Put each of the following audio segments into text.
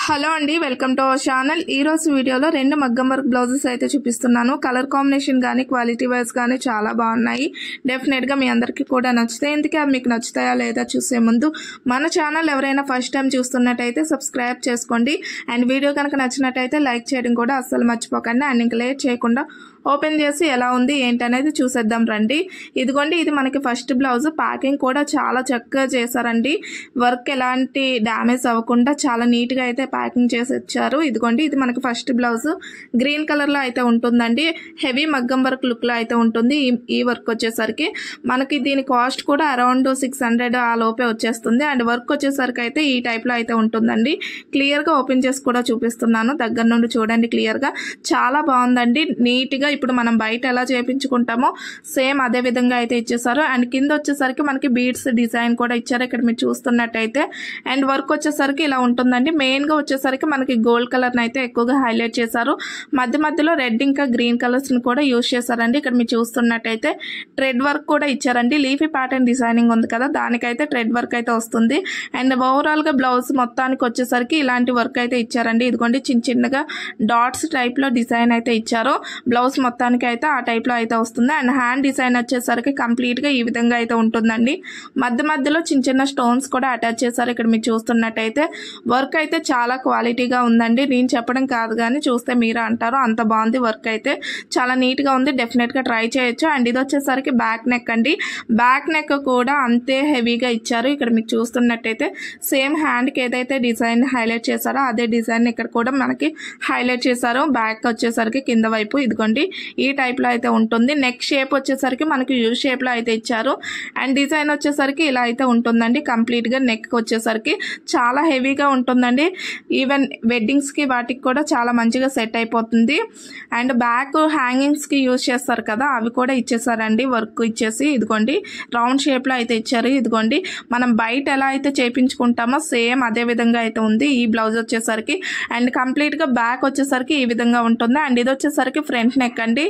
Hello అండి, welcome to our channel. ఈ రోజు వీడియోలో రెండు మగ్గం వర్క్ బ్లౌజెస్ అయితే చూపిస్తున్నాను. కలర్ కాంబినేషన్ కానీ క్వాలిటీ వైజ్ కానీ చాలా బాగున్నాయి. డెఫినెట్గా మీ అందరికీ కూడా నచ్చుతాయి. ఇందుకే అవి మీకు నచ్చుతాయా లేదా చూసే ముందు మన ఛానల్ ఎవరైనా ఫస్ట్ టైం చూస్తున్నట్టయితే సబ్స్క్రైబ్ చేసుకోండి. అండ్ వీడియో కనుక నచ్చినట్టయితే లైక్ చేయడం కూడా అస్సలు మర్చిపోకండి. అండ్ ఇంకా లేట్ చేయకుండా ఓపెన్ చేసి ఎలా ఉంది ఏంటి అనేది చూసేద్దాం రండి. ఇదిగోండి, ఇది మనకి ఫస్ట్ బ్లౌజ్. ప్యాకింగ్ కూడా చాలా చక్కగా చేశారండి. వర్క్ ఎలాంటి డ్యామేజ్ అవ్వకుండా చాలా నీట్గా అయితే ప్యాకింగ్ చేసి ఇచ్చారు. ఇదిగోండి, ఇది మనకి ఫస్ట్ బ్లౌజ్. గ్రీన్ కలర్లో అయితే ఉంటుందండి. హెవీ మగ్గం వర్క్ లుక్లో అయితే ఉంటుంది. ఈ వర్క్ వచ్చేసరికి మనకి దీని కాస్ట్ కూడా అరౌండ్ 600 ఆ లోపే వచ్చేస్తుంది. అండ్ వర్క్ వచ్చేసరికి అయితే ఈ టైప్లో అయితే ఉంటుందండి. క్లియర్గా ఓపెన్ చేసి కూడా చూపిస్తున్నాను. దగ్గర నుండి చూడండి క్లియర్గా. చాలా బాగుందండి. నీట్గా ఇప్పుడు మనం బయట ఎలా చేయించుకుంటామో సేమ్ అదే విధంగా అయితే ఇచ్చేసారు. అండ్ కింద వచ్చేసరికి మనకి బీడ్స్ డిజైన్ కూడా ఇచ్చారు ఇక్కడ మీరు చూస్తున్నట్టయితే. అండ్ వర్క్ వచ్చేసరికి ఇలా ఉంటుందండి. మెయిన్ గా వచ్చేసరికి మనకి గోల్డ్ కలర్ అయితే ఎక్కువగా హైలైట్ చేశారు. మధ్య మధ్యలో రెడ్ ఇంకా గ్రీన్ కలర్స్ ని కూడా యూజ్ చేశారండి. ఇక్కడ మీరు చూస్తున్నట్టయితే థ్రెడ్ వర్క్ కూడా ఇచ్చారండి. లీఫీ ప్యాటర్న్ డిజైనింగ్ ఉంది కదా, దానికైతే థ్రెడ్ వర్క్ అయితే వస్తుంది. అండ్ ఓవరాల్ గా బ్లౌజ్ మొత్తానికి వచ్చేసరికి ఇలాంటి వర్క్ అయితే ఇచ్చారండి. ఇదిగోండి, చిన్న చిన్నగా డాట్స్ టైప్ లో డిజైన్ అయితే ఇచ్చారు. బ్లౌజ్ మొత్తానికి అయితే ఆ టైప్ లో అయితే వస్తుంది. అండ్ హ్యాండ్ డిజైన్ వచ్చేసరికి కంప్లీట్ గా ఈ విధంగా అయితే ఉంటుందండి. మధ్య మధ్యలో చిన్న చిన్న స్టోన్స్ కూడా అటాచ్ చేశారు. ఇక్కడ మీరు చూస్తున్నట్టయితే వర్క్ అయితే చాలా క్వాలిటీగా ఉందండి. నేను చెప్పడం కాదు కానీ చూస్తే మీరే అంటారు, అంత బాగుంది. వర్క్ అయితే చాలా నీట్ గా ఉంది. డెఫినెట్ గా ట్రై చేయొచ్చు. అండ్ ఇది వచ్చేసరికి బ్యాక్ నెక్ అండి. బ్యాక్ నెక్ కూడా అంతే హెవీగా ఇచ్చారు. ఇక్కడ మీకు చూస్తున్నట్టయితే సేమ్ హ్యాండ్ కి ఏదైతే డిజైన్ హైలైట్ చేశారో అదే డిజైన్ ఇక్కడ కూడా మనకి హైలైట్ చేశారు. బ్యాక్ వచ్చేసరికి కింద వైపు ఇదిగోండి ఈ టైప్ లో అయితే ఉంటుంది. నెక్ షేప్ వచ్చేసరికి మనకి యూ షేప్ లో అయితే ఇచ్చారు. అండ్ డిజైన్ వచ్చేసరికి ఇలా అయితే ఉంటుందండి. కంప్లీట్ గా నెక్ వచ్చేసరికి చాలా హెవీగా ఉంటుందండి. ఈవెన్ వెడ్డింగ్స్ కి వాటికి కూడా చాలా మంచిగా సెట్ అయిపోతుంది. అండ్ బ్యాక్ హ్యాంగింగ్స్ కి యూజ్ చేస్తారు కదా, అవి కూడా ఇచ్చేసారండి. వర్క్ ఇచ్చేసి ఇదిగోండి రౌండ్ షేప్ లో అయితే ఇచ్చారు. ఇదిగోండి మనం బయట ఎలా అయితే చేపించుకుంటామో సేమ్ అదే విధంగా అయితే ఉంది ఈ బ్లౌజ్ వచ్చేసరికి. అండ్ కంప్లీట్ గా బ్యాక్ వచ్చేసరికి ఈ విధంగా ఉంటుంది. అండ్ ఇది వచ్చేసరికి ఫ్రంట్ నెక్ అండి.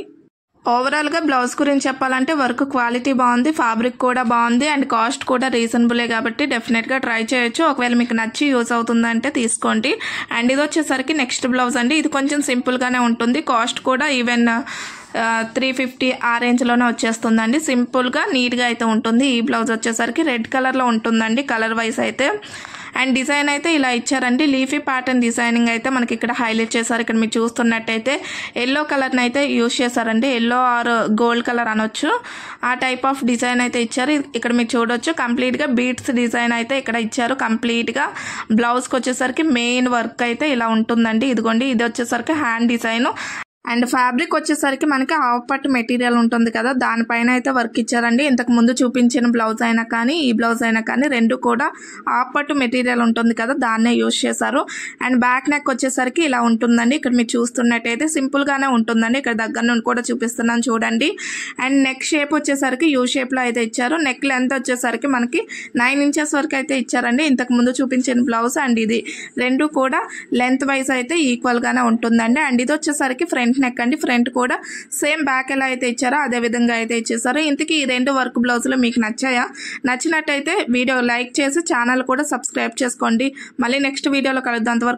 ఓవరాల్ గా బ్లౌజ్ గురించి చెప్పాలంటే వర్క్ క్వాలిటీ బాగుంది, ఫ్యాబ్రిక్ కూడా బాగుంది, అండ్ కాస్ట్ కూడా రీజనబులే కాబట్టి డెఫినెట్ గా ట్రై చేయొచ్చు. ఒకవేళ మీకు నచ్చి యూజ్ అవుతుందంటే తీసుకోండి. అండ్ ఇది వచ్చేసరికి నెక్స్ట్ బ్లౌజ్ అండి. ఇది కొంచెం సింపుల్ గానే ఉంటుంది. కాస్ట్ కూడా ఈవెన్ 350 ఆ రేంజ్ లోనే వచ్చేస్తుందండి. సింపుల్ గా నీట్ గా అయితే ఉంటుంది. ఈ బ్లౌజ్ వచ్చేసరికి రెడ్ కలర్ లో ఉంటుందండి కలర్ వైజ్ అయితే. అండ్ డిజైన్ అయితే ఇలా ఇచ్చారండి. లీఫీ ప్యాటర్న్ డిజైనింగ్ అయితే మనకి ఇక్కడ హైలైట్ చేశారు. ఇక్కడ మీరు చూస్తున్నట్టయితే ఎల్లో కలర్ని అయితే యూజ్ చేశారండి. ఎల్లో ఆర్ గోల్డ్ కలర్ అనొచ్చు. ఆ టైప్ ఆఫ్ డిజైన్ అయితే ఇచ్చారు. ఇక్కడ మీరు చూడొచ్చు కంప్లీట్గా బీడ్స్ డిజైన్ అయితే ఇక్కడ ఇచ్చారు. కంప్లీట్గా బ్లౌజ్కి వచ్చేసరికి మెయిన్ వర్క్ అయితే ఇలా ఉంటుందండి. ఇదిగోండి, ఇది వచ్చేసరికి హ్యాండ్ డిజైన్. అండ్ ఫ్యాబ్రిక్ వచ్చేసరికి మనకి హాఫ్ పట్టు మెటీరియల్ ఉంటుంది కదా, దానిపైన అయితే వర్క్ ఇచ్చారండి. ఇంతకు ముందు చూపించిన బ్లౌజ్ అయినా కానీ ఈ బ్లౌజ్ అయినా కానీ రెండు కూడా హాఫ్ పట్టు మెటీరియల్ ఉంటుంది కదా, దాన్నే యూజ్ చేశారు. అండ్ బ్యాక్ నెక్ వచ్చేసరికి ఇలా ఉంటుందండి. ఇక్కడ మీరు చూస్తున్నట్టయితే సింపుల్ గానే ఉంటుందండి. ఇక్కడ దగ్గర నుండి కూడా చూపిస్తున్నాను చూడండి. అండ్ నెక్ షేప్ వచ్చేసరికి యూ షేప్ లో అయితే ఇచ్చారు. నెక్ లెంత్ వచ్చేసరికి మనకి 9 ఇంచెస్ వరకు అయితే ఇచ్చారండి. ఇంతకు ముందు చూపించిన బ్లౌజ్ అండ్ ఇది రెండు కూడా లెంత్ వైజ్ అయితే ఈక్వల్ గానే ఉంటుందండి. అండ్ ఇది వచ్చేసరికి ఫ్రంట్ నెక్ అండి. ఫ్రంట్ కూడా సేమ్ బ్యాక్ ఎలా అయితే ఇచ్చారో అదే విధంగా అయితే ఇచ్చేసారు. ఇంతకీ ఈ రెండు వర్క్ బ్లౌజులు మీకు నచ్చాయా? నచ్చినట్టయితే వీడియో లైక్ చేసి ఛానల్ కూడా సబ్స్క్రైబ్ చేసుకోండి. మళ్ళీ నెక్స్ట్ వీడియోలో కలుద్దాం. అంతవరకు